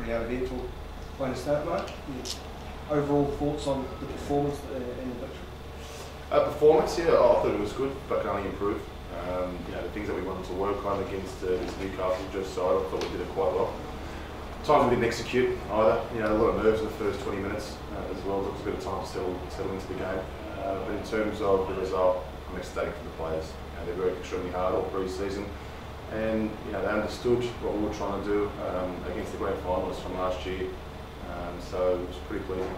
pretty uneventful way to start, mate. Yeah. Overall thoughts on the performance and the victory? Performance, yeah, I thought it was good, but can only improve. The things that we wanted to work on against this Newcastle Jets side, I thought we did it quite well. Times we didn't execute either. A lot of nerves in the first 20 minutes as well. It took us a bit of time to settle into the game. But in terms of the result, I'm ecstatic for the players. They worked extremely hard all pre-season, and they understood what we were trying to do against the grand finalists from last year. So it was pretty pleasing.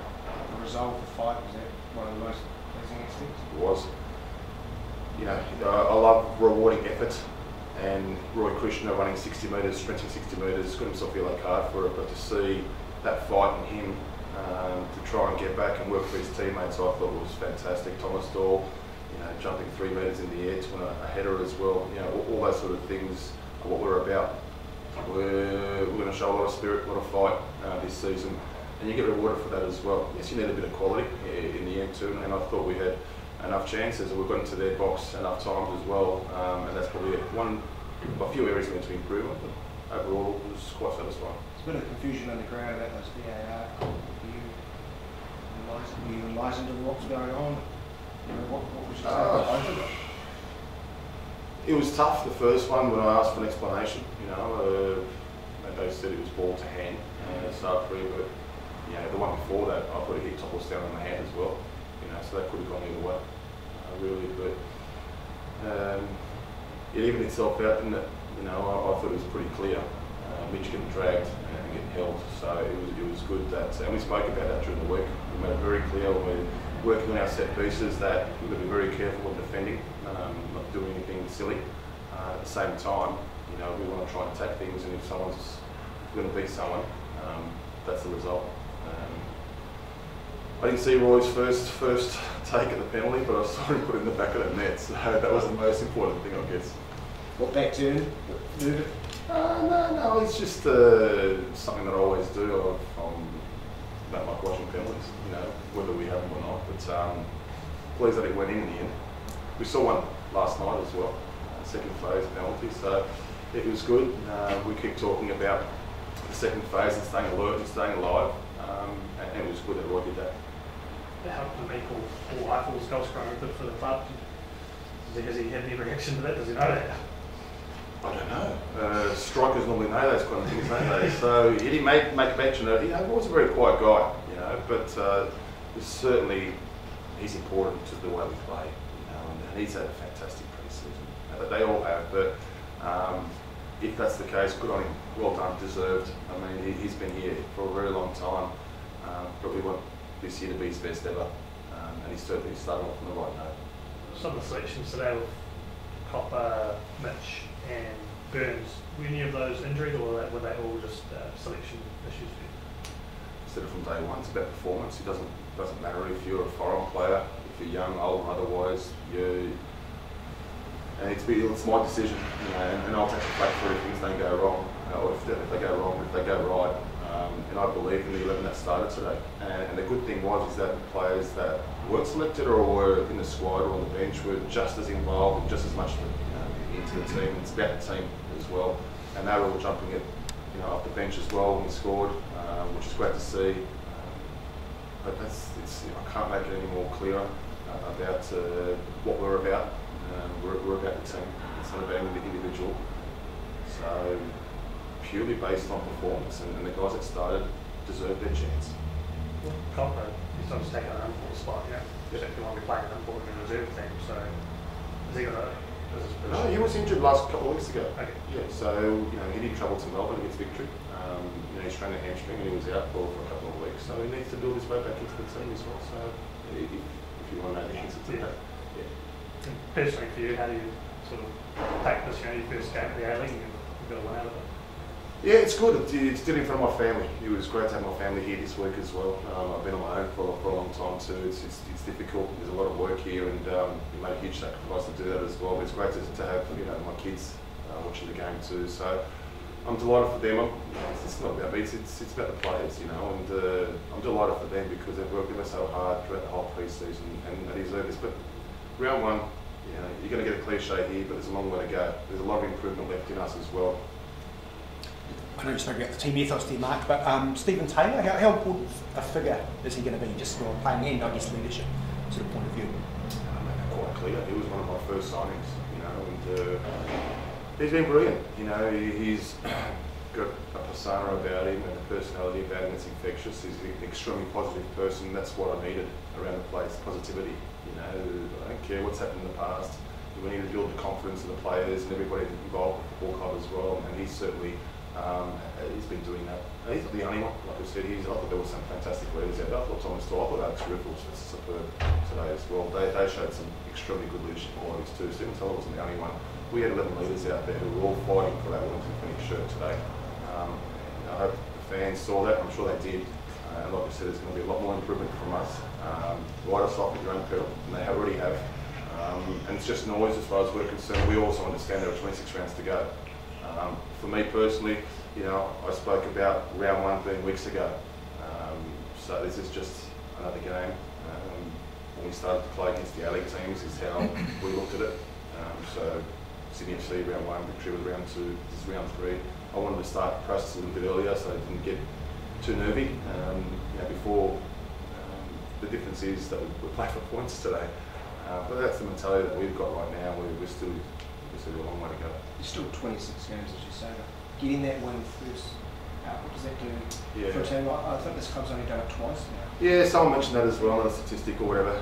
The result for fight, was that one of the most pleasing aspects? It was. I love rewarding effort, and Roy Krishna running 60 metres, sprinting 60 metres, got himself a yellow card for it, but to see that fight in him to try and get back and work for his teammates, I thought was fantastic. Thomas Dahl, jumping 3 metres in the air to win a header as well. All those sort of things are what we're about. We're going to show a lot of spirit, a lot of fight this season, and you get rewarded for that as well. Yes, you need a bit of quality in the end too, and I thought we had enough chances, and we got into their box enough times as well, and that's probably a few areas we need to improve on, but overall it was quite satisfying. There's a bit of confusion on the ground about those VAR calls. Were you enlightened of what's going on? What was your take on both of them? It was tough, the first one, when I asked for an explanation. They said it was ball to hand, start free, but the one before that, I thought he topples down on the hand as well. So that could have gone either way, really. But it evened itself out, didn't it? I thought it was pretty clear. Mitch getting dragged and getting held, so it was good that, and we spoke about that during the week. We made it very clear when we're working on our set pieces that we've got to be very careful when defending, not doing anything silly. At the same time, we want to try and attack things, and if someone's going to beat someone, that's the result. I didn't see Roy's first take at the penalty, but I saw him put it in the back of the net, so that was the most important thing, I guess. What, back turn? Move it? No, it's just something that I always do. I don't like watching penalties, whether we have them or not, but pleased that it went in the end. We saw one last night as well, second phase penalty, so it was good. We keep talking about the second phase and staying alert and staying alive, and it was good that Roy did that. It helped to make all Eiffels goal scoring good for the club. Has he had any reaction to that? Does he know that? I don't know. Strikers normally know those kind of things, don't they? So he didn't make mention of it. He was a very quiet guy, but certainly he's important to the way we play, and he's had a fantastic pre-season. They all have, but if that's the case, good on him. Well done, deserved. I mean, he's been here for a very long time, but we want this year to be his best ever, and he's certainly started off on the right note. Some of the selections today with Copper, Mitch and Burns, were any of those injuries, or were they all just selection issues? Instead of from day one, it's about performance. It doesn't matter if you're a foreign player, if you're young, old, otherwise, and it's my decision, and I'll take the flak for it if things don't go wrong, or if they go wrong, if they go right. And I believe in the 11 that started today. And the good thing is that the players that weren't selected or were in the squad or on the bench were just as involved and just as much into the team. It's about the team as well. And they were all jumping it, off the bench as well when we scored, which is great to see. But I can't make it any more clearer about what we're about. We're about the team. It's not about the individual. So purely based on performance, and the guys that started deserve their chance. Copper, he's not just taking an unfortunate spot, particularly when we play an unfortunate reserve team. So has he got a? No, he was injured last couple of weeks ago. Okay. Yeah, so he didn't travel to Melbourne against Victory. He's trained a hamstring and he was out for a couple of weeks, so he needs to build his way back into the team as well. So if you want to know the answer to that, yeah. And personally for you, how do you sort of take this? Your first game at the A-League, and you've got to win out of it. Yeah, it's good. It's did in front of my family. It was great to have my family here this week as well. I've been on my own for a long time too. It's difficult. There's a lot of work here, and you make a huge sacrifice to do that as well. But it's great to have my kids watching the game too. So I'm delighted for them. It's not about me. It's about the players, and I'm delighted for them because they've worked ever so hard throughout the whole pre-season, and they deserve this. But round one, you're going to get a cliche here, but there's a long way to go. There's a lot of improvement left in us as well. I know you spoke about the team ethos there, Mark, but Stephen Taylor, how important a figure is he going to be, just from a playing and, I guess, leadership sort of point of view? Quite clear. He was one of my first signings, and he's been brilliant. He's got a persona about him and a personality about him that's infectious. He's an extremely positive person. That's what I needed around the place, positivity. I don't care what's happened in the past. We need to build the confidence of the players and everybody involved with the football club as well, and he's certainly he's been doing that. He's not the only one, like I said. I thought there were some fantastic leaders out there. I thought Thomas Doyle, I thought Alex Ripples was superb today as well. They showed some extremely good leadership qualities too. Stephen Taylor wasn't the only one. We had 11 leaders out there who were all fighting for that Wellington finish shirt today. I hope the fans saw that. I'm sure they did. And like I said, there's going to be a lot more improvement from us. Right us off with your own pedal, and they already have. And it's just noise as far as we're concerned. We also understand there are 26 rounds to go. For me personally, I spoke about round 1 being weeks ago. So this is just another game. When we started to play against the A-League teams is how we looked at it. So Sydney FC round 1, victory with round 2, this is round 3. I wanted to start the process a little bit earlier so I didn't get too nervy before. The difference is that we play for points today. But that's the mentality that we've got right now. We're still a long way to go. There's still 26 games, as you say, but getting that win first, what does that do for a team? I think this club's only done it twice now. Yeah, someone mentioned that as well, not a statistic or whatever.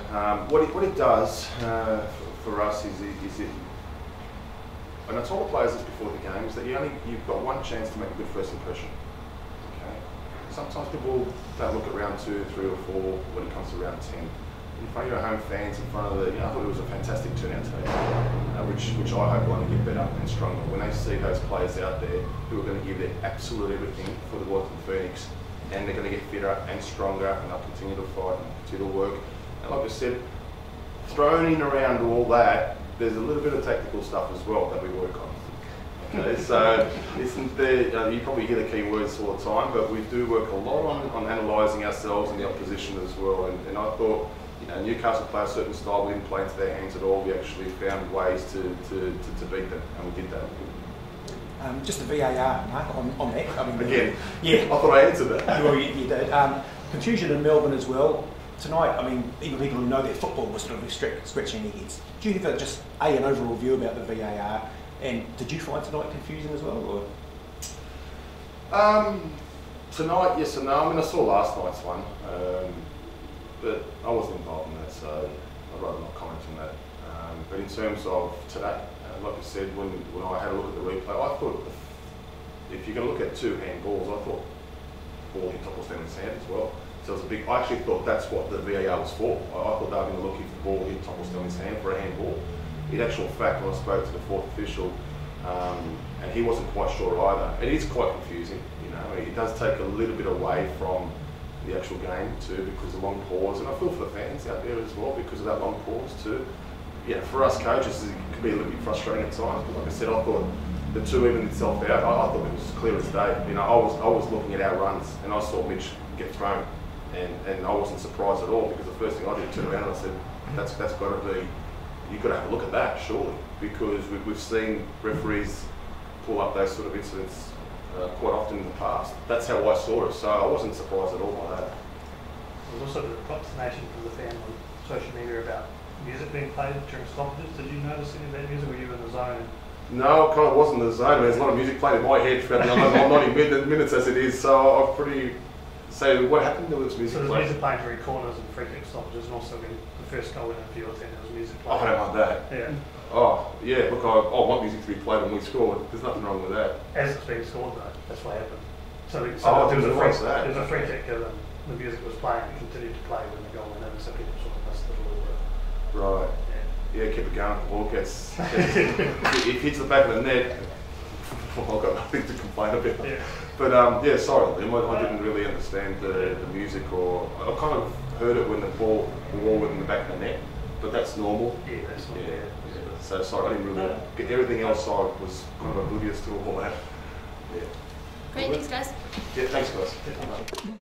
What it does for us is it, and I told the players this before the game, is that you've got one chance to make a good first impression. Okay. Sometimes people don't look at round 2, 3 or 4 when it comes to round 10. In front of your home fans, in front of I thought it was a fantastic turnout today, which I hope will only get better and stronger when they see those players out there who are going to give their absolute everything for the Wellington Phoenix, and they're going to get fitter and stronger, and they'll continue to fight and continue to work. And like I said, thrown in around all that, there's a little bit of tactical stuff as well that we work on. Okay, so you probably hear the key words all the time, but we do work a lot on analysing ourselves and the opposition as well. And I thought, Newcastle play a certain style. We didn't play into their hands at all. We actually found ways to beat them, and we did that. Just the VAR, Mark, on that. I mean, again, yeah. I thought I answered that. Well, you did. Confusion in Melbourne as well. Tonight, I mean, even people who know their football were sort of scratching their heads. Do you have just an overall view about the VAR, and did you find tonight confusing as well? Or? Tonight, yes and no. I mean, I saw last night's one, but I wasn't involved in that, so I'd rather not comment on that. But in terms of today, like I said, when I had a look at the replay, I thought if you're going to look at 2 handballs, I thought ball hit Topplestone's hand as well. So it was I actually thought that's what the VAR was for. I thought they were going to look if the ball hit Topplestone's hand for a handball. In actual fact, when I spoke to the 4th official, and he wasn't quite sure either. It is quite confusing, It does take a little bit away from the actual game too, because of the long pause, and I feel for the fans out there as well because of that long pause too. Yeah, for us coaches, it can be a little bit frustrating at times. But like I said, I thought the 2 evened itself out. I thought it was clear as day. I was looking at our runs, and I saw Mitch get thrown, and I wasn't surprised at all because the first thing I did turn around and I said, that's got to be. You've got to have a look at that, surely, because we've seen referees pull up those sort of incidents quite often in the past. That's how I saw it, so I wasn't surprised at all by that. There was also the consternation from the fan on social media about music being played during stoppages. Did you notice any of that music? Were you in the zone? No, I kind of wasn't in the zone. There's a lot of music playing in my head throughout the 90 minutes as it is, so I'm pretty... So what happened? There was music playing? playing? Music playing during corners and free kick stoppages, and also when the first goal went in for your team, there was music Oh, playing. I don't mind that. Yeah. Oh, yeah, look, I want music to be played when we score. There's nothing wrong with that. As it's being scored though, that's what happened. So there was a free kick given, the music was playing, it continued to play when the goal went in, so people sort of missed it a little bit. Right. Yeah, keep it going. The ball gets... if it hits the back of the net, I've got nothing to complain about. Yeah. But yeah, sorry, Liam, I didn't really understand the music, or I kind of heard it when the ball was in the back of the net, but that's normal. Yeah, that's normal. Yeah. So sorry, I didn't really get everything else. I was kind of oblivious to all that. Yeah. Great, thanks guys. Yeah, thanks guys.